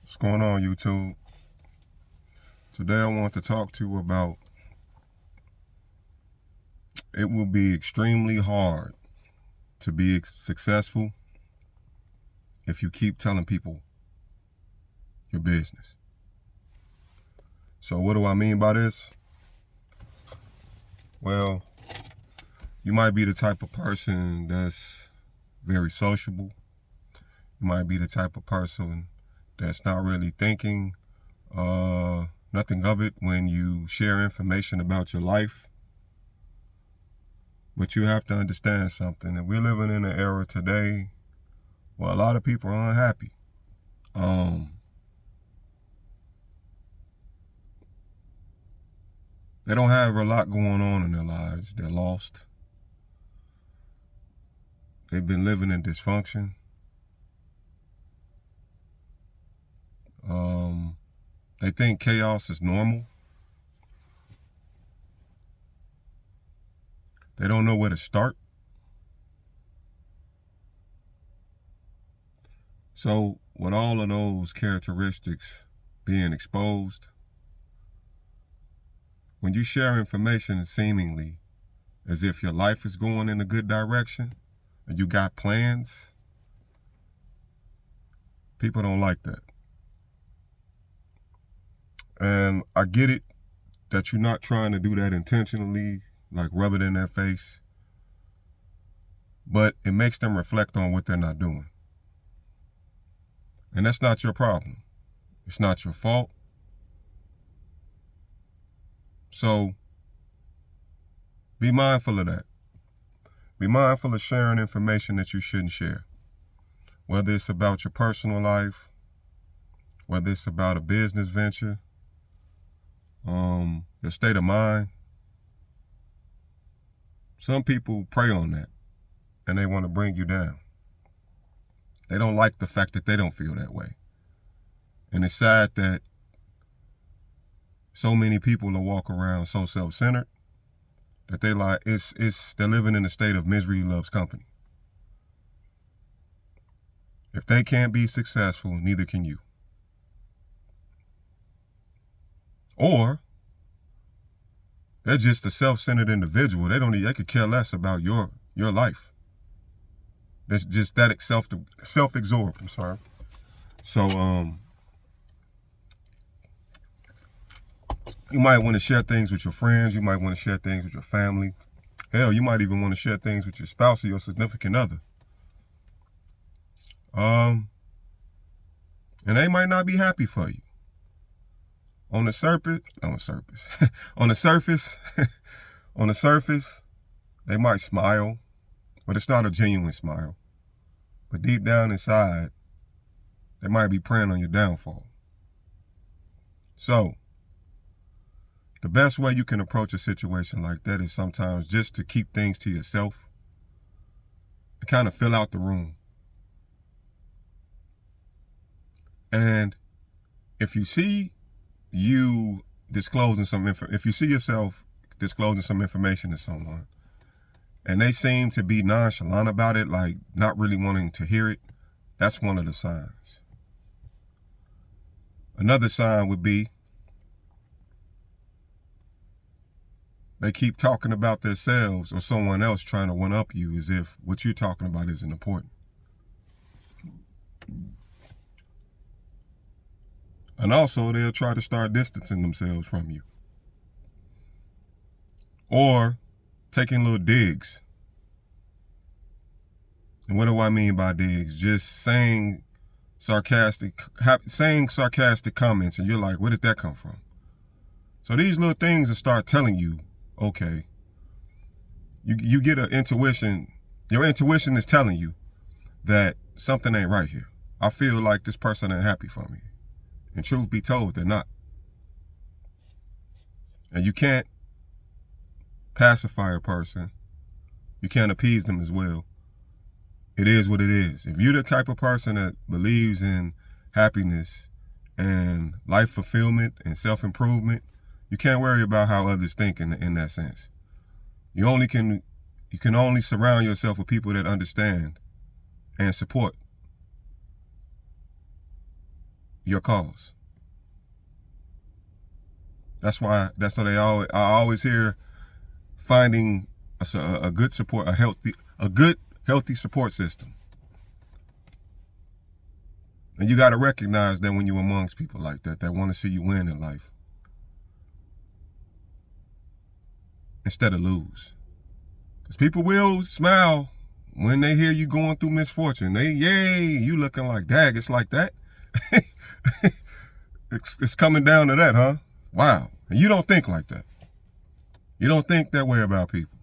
What's going on, YouTube? Today I want to talk to you about it will be extremely hard to be successful if you keep telling people your business. So what do I mean by this? Well, you might be the type of person that's very sociable. You might be the type of person that's not really thinking nothing of it when you share information about your life. But you have to understand something, that we're living in an era today where a lot of people are unhappy. They don't have a lot going on in their lives. They're lost. They've been living in dysfunction. They think chaos is normal. They don't know where to start. So with all of those characteristics being exposed, when you share information seemingly as if your life is going in a good direction and you got plans, people don't like that. And I get it that you're not trying to do that intentionally, like rub it in their face, but it makes them reflect on what they're not doing. And that's not your problem. It's not your fault. So be mindful of that. Be mindful of sharing information that you shouldn't share. Whether it's about your personal life, whether it's about a business venture, your state of mind. Some people prey on that and they want to bring you down. They don't like the fact that they don't feel that way. And it's sad that so many people will walk around so self-centered that they're living in a state of misery loves company. If they can't be successful, neither can you. Or they're just a self-centered individual. They could care less about your life. It's just that self-absorbed. I'm sorry. So you might want to share things with your friends. You might want to share things with your family. Hell, you might even want to share things with your spouse or your significant other. And they might not be happy for you. On the surface, they might smile, but it's not a genuine smile. But deep down inside, they might be preying on your downfall. So, the best way you can approach a situation like that is sometimes just to keep things to yourself and kind of fill out the room. And if you see yourself disclosing some information to someone and they seem to be nonchalant about it, like not really wanting to hear it, that's one of the signs. Another sign would be they keep talking about themselves or someone else trying to one-up you as if what you're talking about isn't important. And also, they'll try to start distancing themselves from you. Or taking little digs. And what do I mean by digs? Just saying sarcastic comments, and you're like, where did that come from? So these little things will start telling you, okay, you get an intuition. Your intuition is telling you that something ain't right here. I feel like this person ain't happy for me. And truth be told, they're not. And you can't pacify a person. You can't appease them as well. It is what it is. If you're the type of person that believes in happiness and life fulfillment and self-improvement, you can't worry about how others think in that sense. You can only surround yourself with people that understand and support your cause. That's why I always hear finding a good support, a good healthy support system. And you got to recognize that when you're amongst people like that want to see you win in life instead of lose. Because people will smile when they hear you going through misfortune. Yay, you looking like dag. It's like that. It's coming down to that, huh? Wow. And you don't think like that. You don't think that way about people.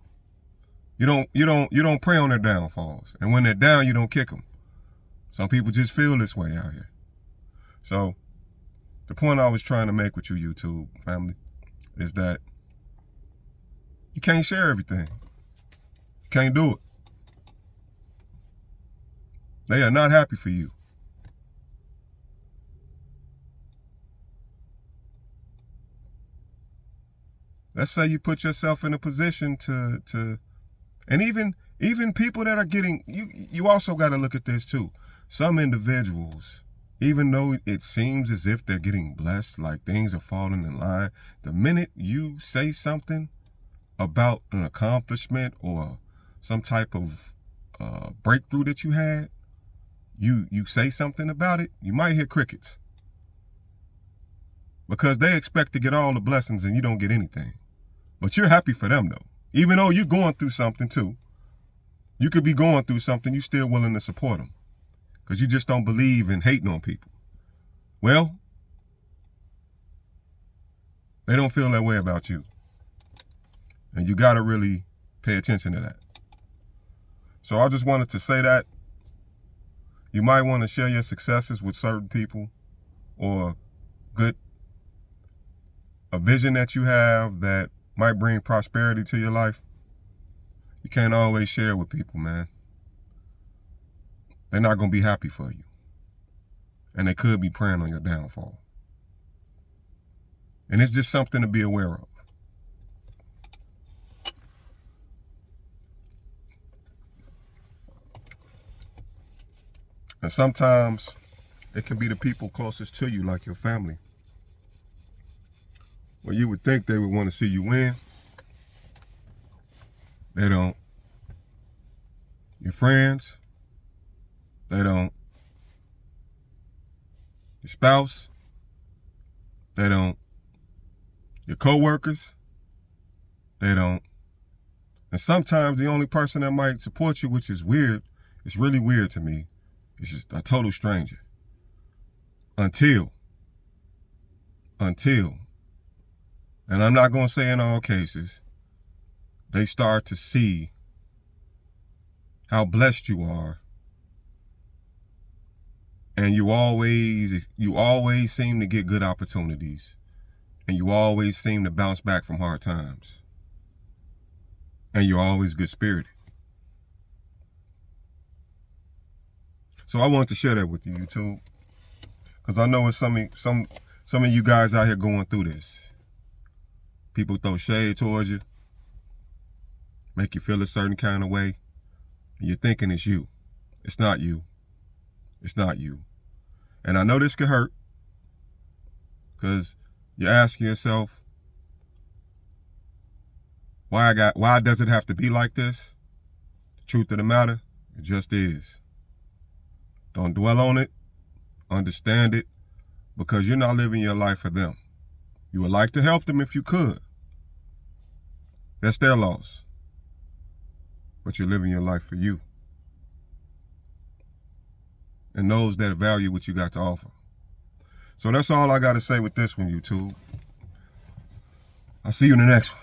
You don't prey on their downfalls. And when they're down, you don't kick them. Some people just feel this way out here. So the point I was trying to make with you, YouTube family, is that you can't share everything. You can't do it. They are not happy for you. Let's say you put yourself in a position to and even people that are getting, you also got to look at this too. Some individuals, even though it seems as if they're getting blessed, like things are falling in line, the minute you say something about an accomplishment or some type of breakthrough that you had, you say something about it, you might hear crickets. Because they expect to get all the blessings and you don't get anything. But you're happy for them though. Even though you're going through something too. You could be going through something, you're still willing to support them. Because you just don't believe in hating on people. Well, they don't feel that way about you. And you got to really pay attention to that. So I just wanted to say that. You might want to share your successes with certain people or a vision that you have that might bring prosperity to your life. You can't always share with people, man. They're not going to be happy for you. And they could be preying on your downfall. And it's just something to be aware of. And sometimes it can be the people closest to you, like your family, where you would think they would want to see you win. They don't. Your friends, they don't. Your spouse, they don't. Your coworkers, they don't. And sometimes the only person that might support you, which is weird, it's really weird to me, it's just a total stranger. Until, and I'm not going to say in all cases, they start to see how blessed you are. And you always seem to get good opportunities. And you always seem to bounce back from hard times. And you're always good-spirited. So I wanted to share that with you, YouTube. Because I know it's some of you guys out here going through this. People throw shade towards you. Make you feel a certain kind of way. And you're thinking it's you. It's not you. It's not you. And I know this could hurt. Because you're asking yourself, why does it have to be like this? The truth of the matter, it just is. Don't dwell on it. Understand it. Because you're not living your life for them. You would like to help them if you could. That's their loss. But you're living your life for you. And those that value what you got to offer. So that's all I got to say with this one, YouTube. I'll see you in the next one.